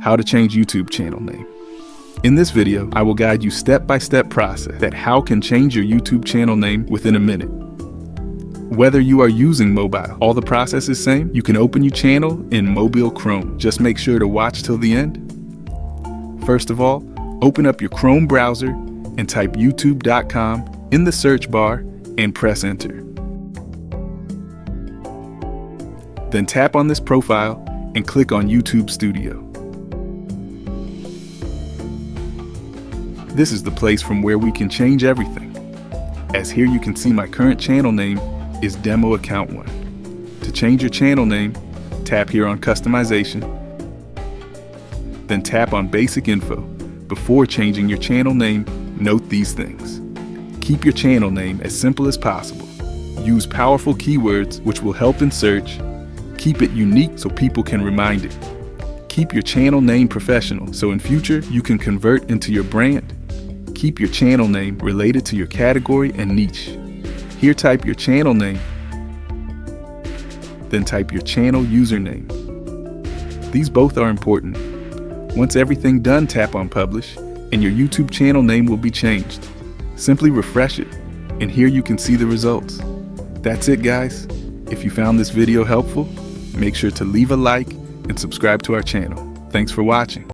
how to change YouTube channel name. In this video, I will guide you step-by-step process that how can change your YouTube channel name within a minute. Whether you are using mobile, all the process is same. You can open your channel in mobile Chrome. Just make sure to watch till the end. First of all, open up your Chrome browser and type youtube.com in the search bar and press enter. Then tap on this profile and click on YouTube Studio. This is the place from where we can change everything. As here you can see my current channel name is Demo Account 1. To change your channel name, tap here on Customization, then tap on Basic Info. Before changing your channel name, note these things. Keep your channel name as simple as possible. Use powerful keywords which will help in search. Keep it unique so people can remind it. Keep your channel name professional so in future you can convert into your brand. Keep your channel name related to your category and niche. Here type your channel name, then type your channel username. These both are important. Once everything done, tap on Publish, and your YouTube channel name will be changed. Simply refresh it, and here you can see the results. That's it, guys. If you found this video helpful, make sure to leave a like and subscribe to our channel. Thanks for watching.